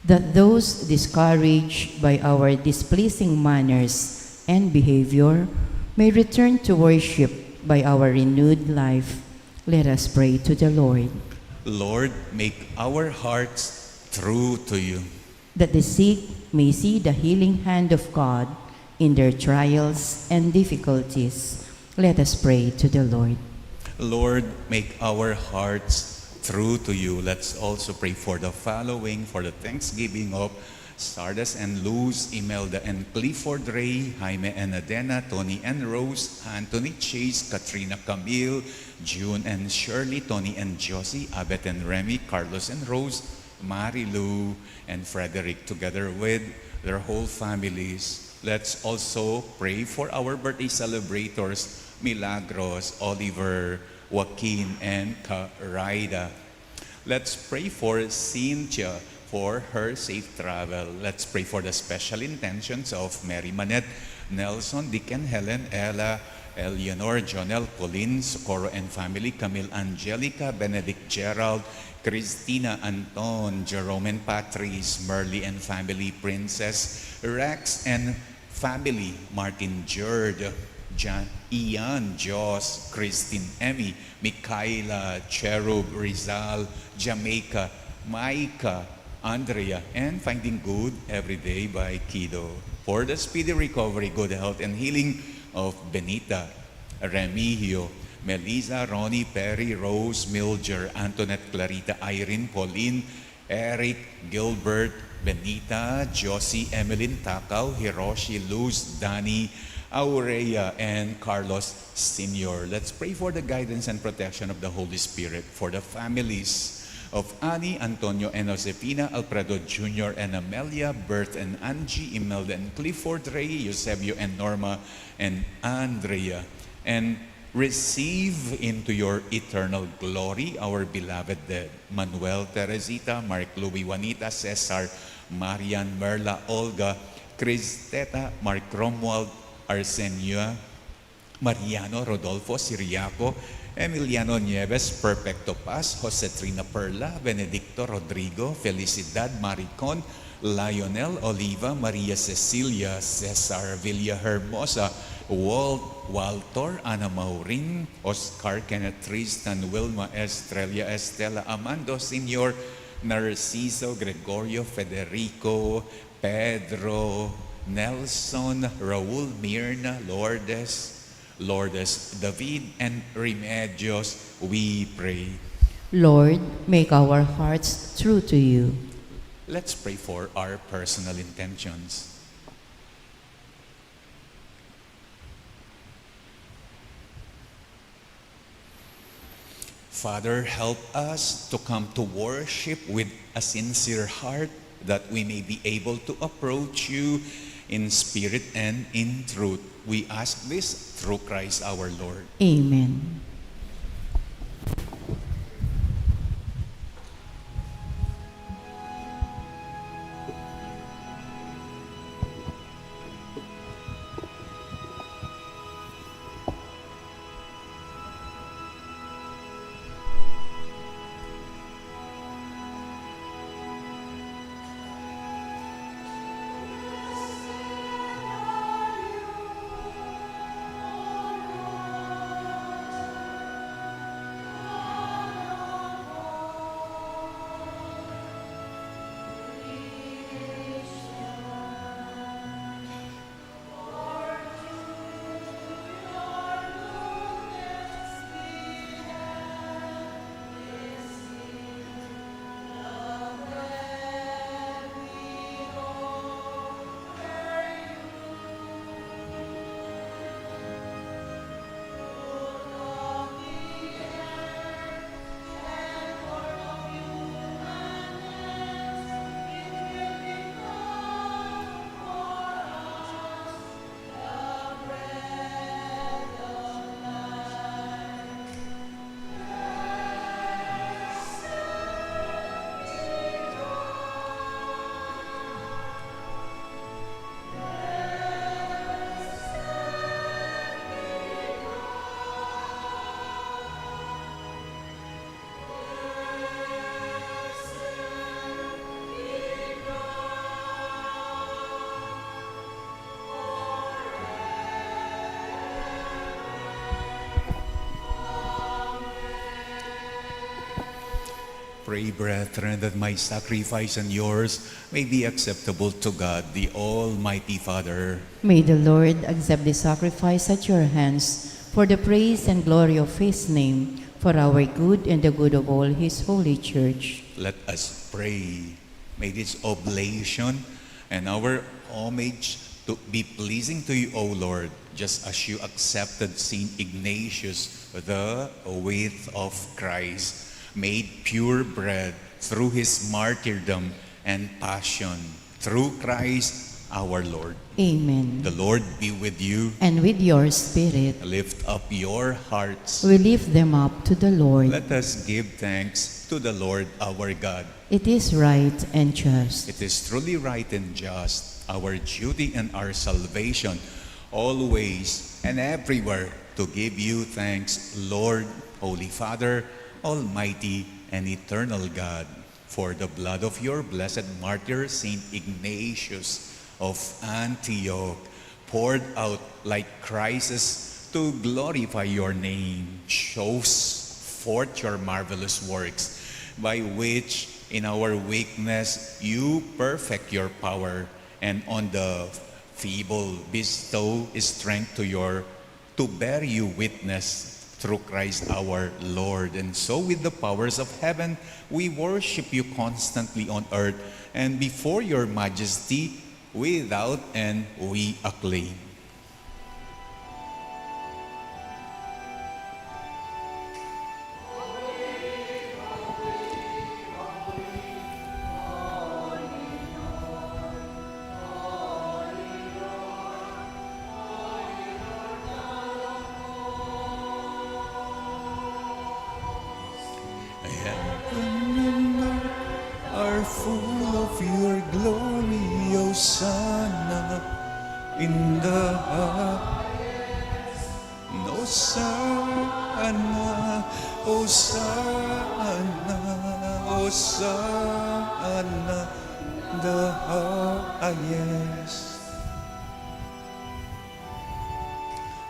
Speaker 2: That those discouraged by our displeasing manners and behavior may return to worship by our renewed life. Let us pray to the Lord.
Speaker 3: Lord, make our hearts true to you.
Speaker 2: That the sick may see the healing hand of God in their trials and difficulties. Let us pray to the Lord.
Speaker 3: Lord, make our hearts true to you. Let's also pray for the following, for the thanksgiving of Sardas and Luz, Imelda and Clifford Ray, Jaime and Adena, Tony and Rose, Anthony Chase, Katrina Camille, June and Shirley, Tony and Josie, Abet and Remy, Carlos and Rose, Marilu, and Frederick, together with their whole families. Let's also pray for our birthday celebrators, Milagros, Oliver, Joaquin, and Karaida. Let's pray for Cynthia for her safe travel. Let's pray for the special intentions of Mary Manette, Nelson, Dick and Helen, Ella, Eleanor, Jonel, Pauline, Socorro and family, Camille, Angelica, Benedict, Gerald, Christina, Anton, Jerome and Patrice, Merly and family, Princess, Rex and family, Martin, Jerd, Ian, Joss, Christine, Emmy, Michaela, Cherub, Rizal, Jamaica, Maika, Andrea, and Finding Good Every Day by Kido. For the speedy recovery, good health, and healing of Benita, Remigio, Melissa, Ronnie, Perry, Rose, Milger, Antoinette, Clarita, Irene, Pauline, Eric, Gilbert, Benita, Josie, Emeline, Takaw, Hiroshi, Luz, Danny, Aurea, and Carlos Sr. Let's pray for the guidance and protection of the Holy Spirit for the families of Annie, Antonio, and Josefina, Alfredo Jr., and Amelia, Bert, and Angie, Imelda, and Clifford, Ray, Eusebio, and Norma, and Andrea. And receive into your eternal glory our beloved dead, Manuel, Teresita, Mark, Louie, Juanita, Cesar, Marian, Merla, Olga, Cristeta, Mark Romuald, Arsenio, Mariano, Rodolfo, Siriaco, Emiliano Nieves, Perfecto Paz, Jose Trina Perla, Benedicto Rodrigo, Felicidad Maricon, Lionel Oliva, Maria Cecilia, Cesar Villahermosa, Walt Walter, Ana Maurin, Oscar Kenneth, Tristan, Wilma, Estrella, Estela, Amando, Senior, Narciso, Gregorio, Federico, Pedro, Nelson, Raul, Mirna, Lourdes, David, and Remedios, we pray.
Speaker 2: Lord, make our hearts true to you.
Speaker 3: Let's pray for our personal intentions. Father, help us to come to worship with a sincere heart, that we may be able to approach you in spirit and in truth. We ask this through Christ our Lord.
Speaker 2: Amen.
Speaker 3: Pray, brethren, that my sacrifice and yours may be acceptable to God, the Almighty Father.
Speaker 2: May the Lord accept the sacrifice at your hands for the praise and glory of his name, for our good and the good of all his holy church.
Speaker 3: Let us pray. May this oblation and our homage to be pleasing to you, O Lord, just as you accepted Saint Ignatius, the wreath of Christ, made pure bread through his martyrdom and passion, through Christ our Lord.
Speaker 2: Amen.
Speaker 3: The Lord be with you.
Speaker 2: And with your spirit,
Speaker 3: Lift up your hearts.
Speaker 2: we lift them up to the Lord.
Speaker 3: Let us give thanks to the Lord our God.
Speaker 2: It is right and just.
Speaker 3: It is truly right and just, our duty and our salvation, always and everywhere to give you thanks, Lord, Holy Father, Almighty and eternal God, for the blood of your blessed martyr, Saint Ignatius of Antioch, poured out like crisis to glorify your name, shows forth your marvelous works, by which in our weakness you perfect your power, and on the feeble bestow strength to bear you witness through Christ our Lord. And so with the powers of heaven, we worship you constantly on earth, and before your majesty, without end we acclaim.
Speaker 5: Are full of your glory, Hosanna in the highest. Hosanna, Hosanna, Hosanna, the highest.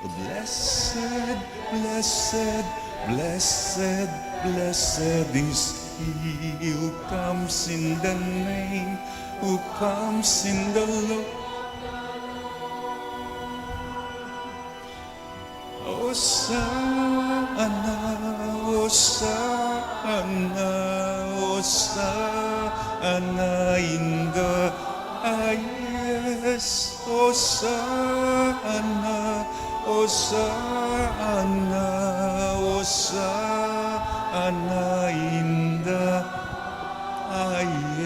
Speaker 5: Blessed, blessed, blessed, blessed is he who comes in the name, who comes in the Lord. Hosanna, Hosanna, Hosanna in the highest. Hosanna, Hosanna, Hosanna in the highest.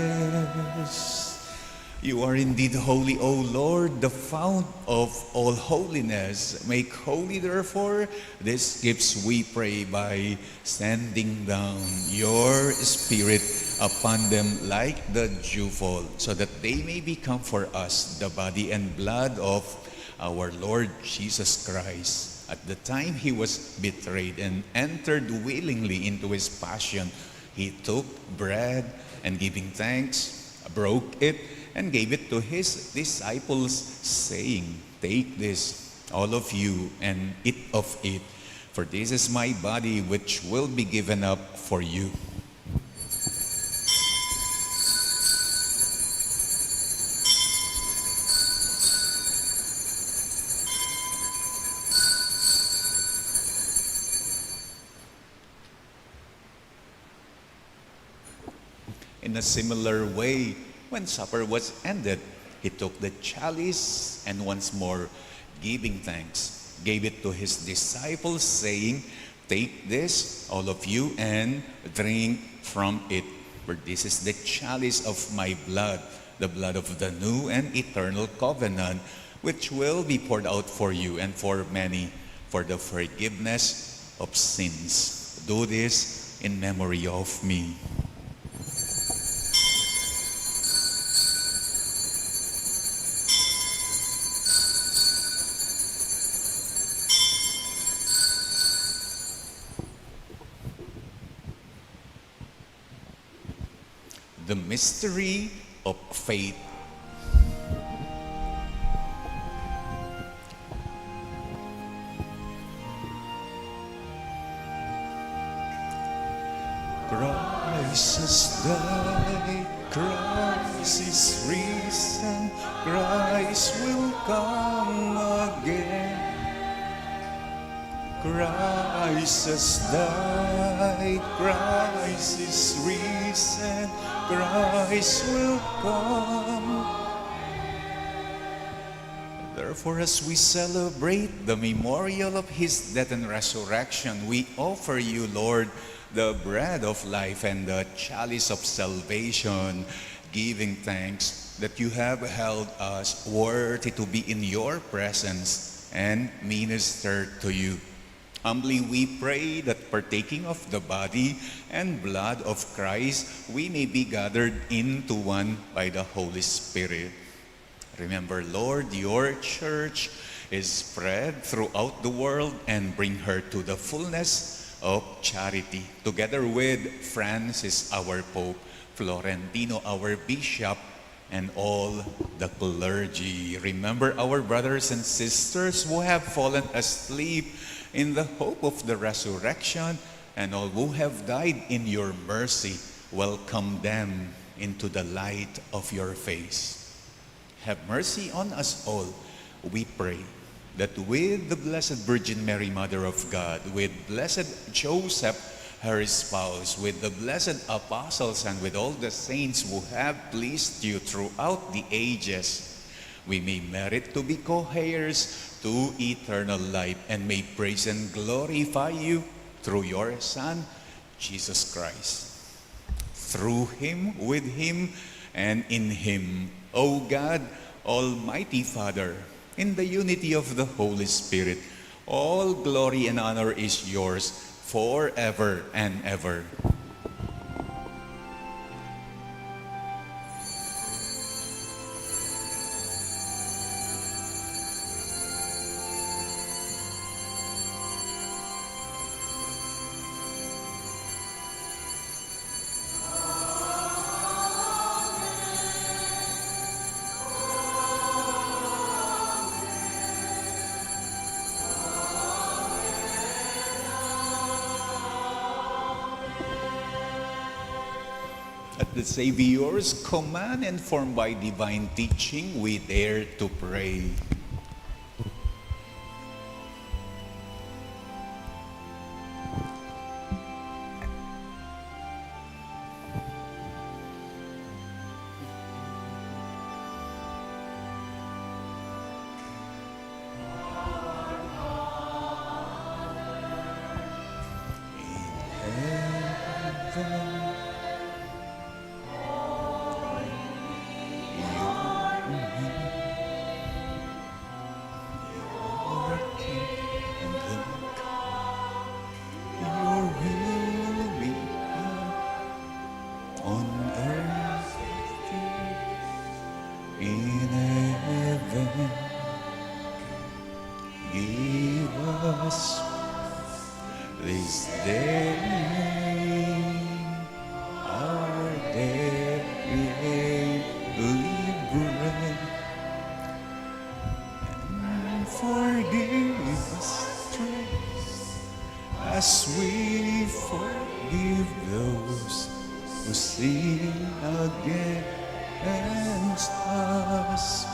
Speaker 3: You are indeed holy, O Lord, the fount of all holiness. Make holy, therefore, these gifts, we pray, by sending down your Spirit upon them like the dewfall, so that they may become for us the body and blood of our Lord Jesus Christ. At the time he was betrayed and entered willingly into his passion, he took bread and, giving thanks, broke it and gave it to his disciples, saying, "Take this, all of you, and eat of it, for this is my body which will be given up for you." In a similar way, when supper was ended, he took the chalice and, once more giving thanks, gave it to his disciples, saying, "Take this, all of you, and drink from it, for this is the chalice of my blood, the blood of the new and eternal covenant, which will be poured out for you and for many for the forgiveness of sins. Do this in memory of me." The mystery of faith.
Speaker 5: Christ has died, Christ is risen, Christ will come again. Christ has died, Christ is risen, Christ will come.
Speaker 3: Therefore, as we celebrate the memorial of his death and resurrection, we offer you, Lord, the bread of life and the chalice of salvation, giving thanks that you have held us worthy to be in your presence and minister to you. Humbly we pray that partaking of the body and blood of Christ, we may be gathered into one by the Holy Spirit. Remember, Lord, your church is spread throughout the world and bring her to the fullness of charity. Together with Francis, our Pope, Florentino, our Bishop, and all the clergy. Remember our brothers and sisters who have fallen asleep in the hope of the resurrection, and all who have died in your mercy. Welcome them into the light of your face. Have mercy on us all, we pray, that with the Blessed Virgin Mary, Mother of God, with Blessed Joseph, her spouse, with the blessed apostles, and with all the saints who have pleased you throughout the ages, we may merit to be co-heirs to eternal life, and may praise and glorify you through your Son, Jesus Christ. Through him, with him, and in him, O God, Almighty Father, in the unity of the Holy Spirit, all glory and honor is yours forever and ever. At the Savior's command, and formed by divine teaching, we dare to pray. This day our daily bread, and forgive us as we forgive those who sin against us.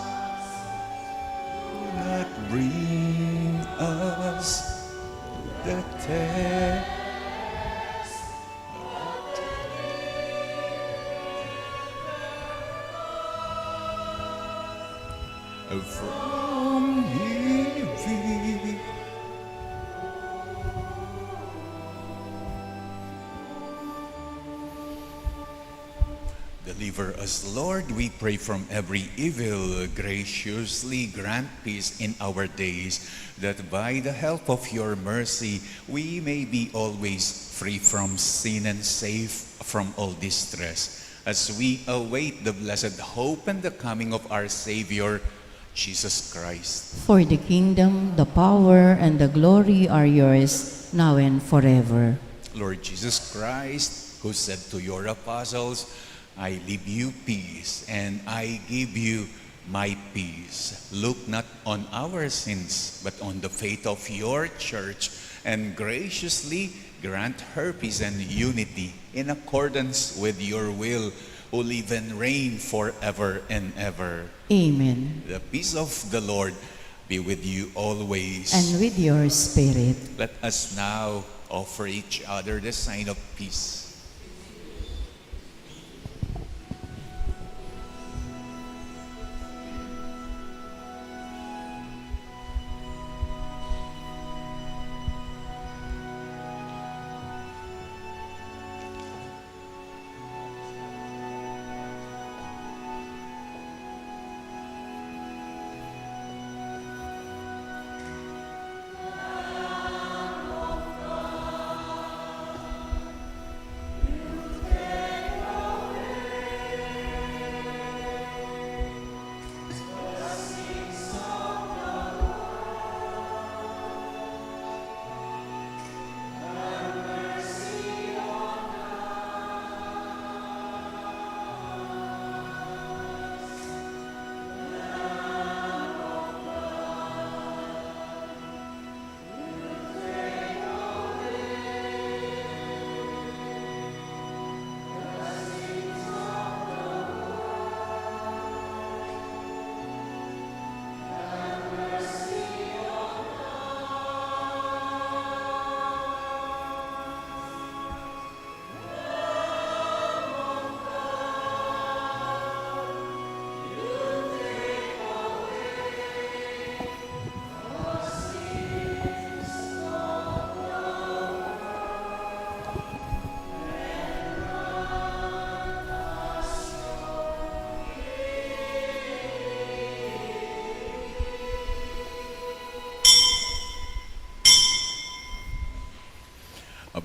Speaker 3: Do not bring us the test. From evil. Deliver us, Lord, we pray, from every evil. Graciously grant peace in our days, that by the help of your mercy we may be always free from sin and safe from all distress, as we await the blessed hope and the coming of our Savior, Jesus Christ.
Speaker 2: For the kingdom, the power, and the glory are yours, now and forever.
Speaker 3: Lord Jesus Christ, who said to your apostles, I leave you peace, and I give you my peace. Look not on our sins, but on the faith of your church, and graciously grant her peace and unity in accordance with your will, who live and reign forever and ever.
Speaker 2: Amen.
Speaker 3: The peace of the Lord be with you always.
Speaker 2: And with your spirit.
Speaker 3: Let us now offer each other the sign of peace.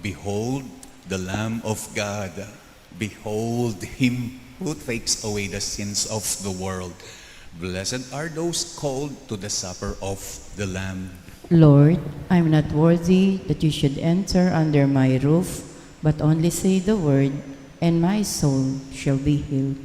Speaker 3: Behold the Lamb of God. Behold him who takes away the sins of the world. Blessed are those called to the supper of the Lamb.
Speaker 2: Lord, I am not worthy that you should enter under my roof, but only say the word, and my soul shall be healed.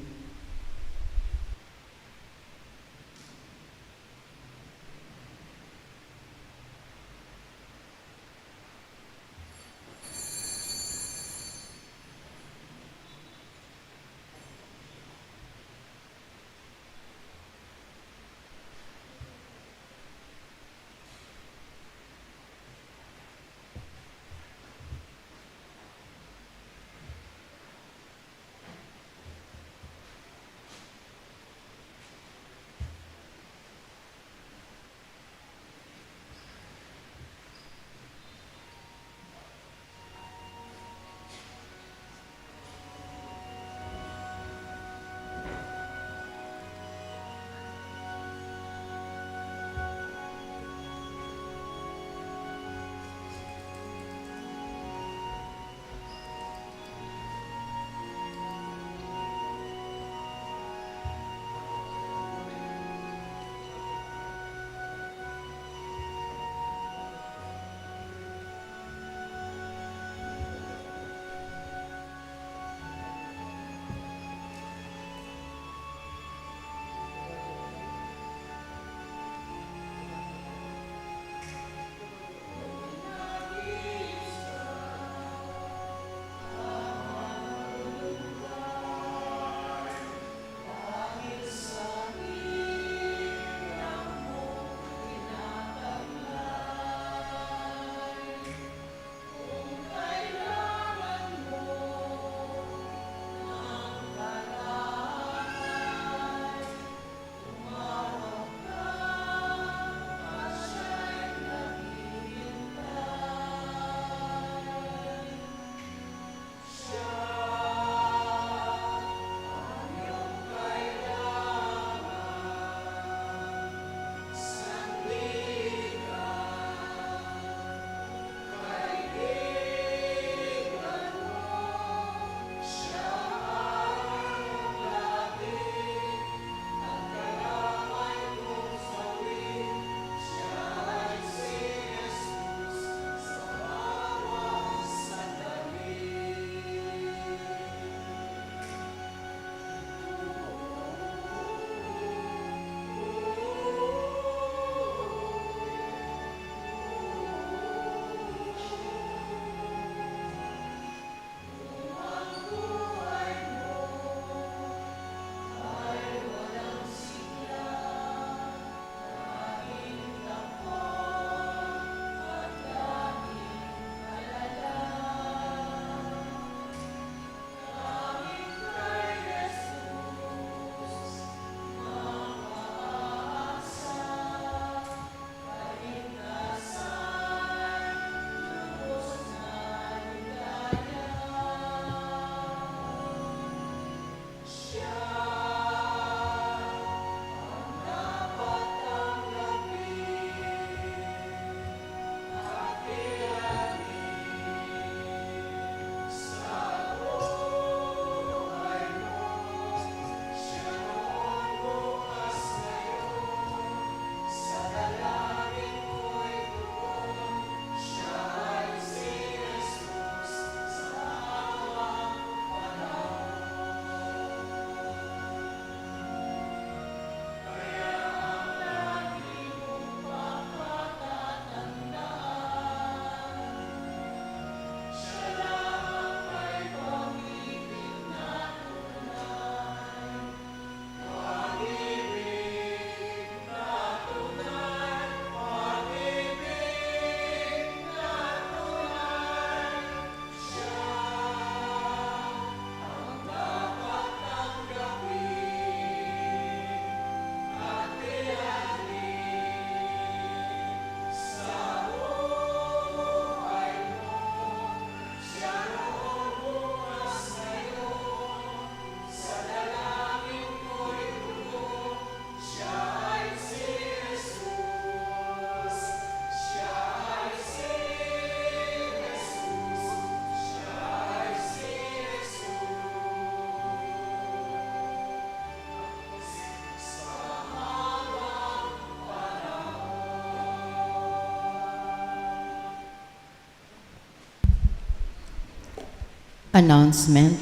Speaker 2: Announcement.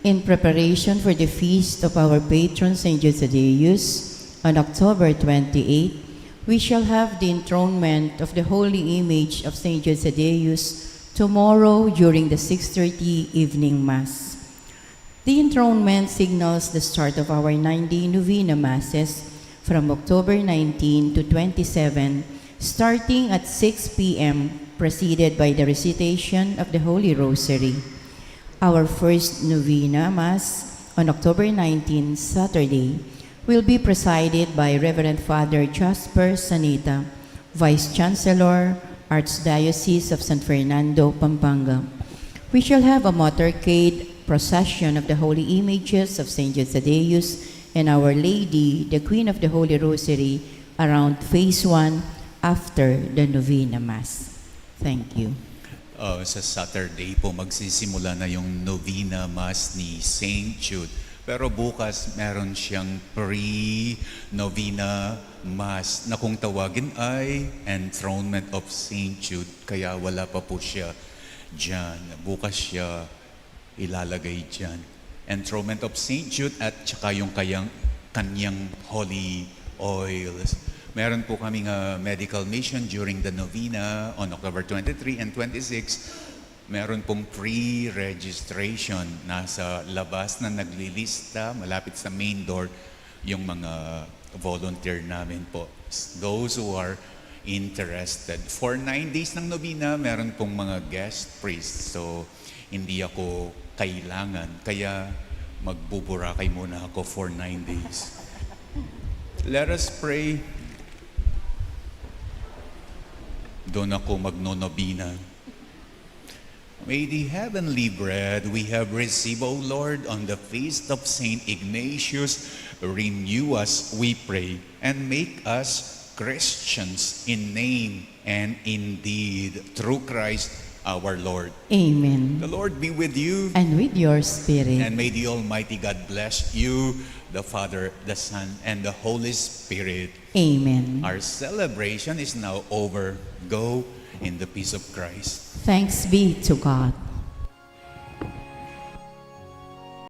Speaker 2: In preparation for the feast of our patron Saint Jude Thaddeus on October 28, we shall have the enthronement of the holy image of Saint Jude Thaddeus tomorrow during the 6:30 evening Mass. The enthronement signals the start of our 90 Novena Masses from October 19 to 27, starting at 6 p.m., preceded by the recitation of the Holy Rosary. Our first Novena Mass on October 19, Saturday, will be presided by Reverend Father Jasper Sanita, Vice Chancellor, Archdiocese of San Fernando, Pampanga. We shall have a motorcade procession of the holy images of Saint Jude Thaddeus and Our Lady, the Queen of the Holy Rosary, around Phase 1 after the Novena Mass. Thank you.
Speaker 3: Sa Saturday po magsisimula na yung Novena Mass ni Saint Jude. Pero bukas meron siyang pre-Novena Mass na kung tawagin ay Enthronement of Saint Jude. Kaya wala pa po siya dyan. Bukas siya ilalagay dyan. Enthronement of Saint Jude at saka yung kanyang holy oils. Meron po kaming medical mission during the novena on October 23 and 26. Meron pong pre-registration. Nasa labas na naglilista, malapit sa main door, yung mga volunteer namin po. Those who are interested. For 9 days ng novena, meron pong mga guest priests. So, hindi ako kailangan. Kaya, magbuburakay muna ako for 9 days. Let us pray. Doon ako magno-nobina. May the heavenly bread we have received, O Lord, on the feast of Saint Ignatius, renew us, we pray, and make us Christians in name and in deed, through Christ our Lord.
Speaker 2: Amen.
Speaker 3: The Lord be with you.
Speaker 2: And with your spirit.
Speaker 3: And may the Almighty God bless you, the Father, the Son, and the Holy Spirit.
Speaker 2: Amen.
Speaker 3: Our celebration is now over. Go in the peace of Christ.
Speaker 2: Thanks be to God.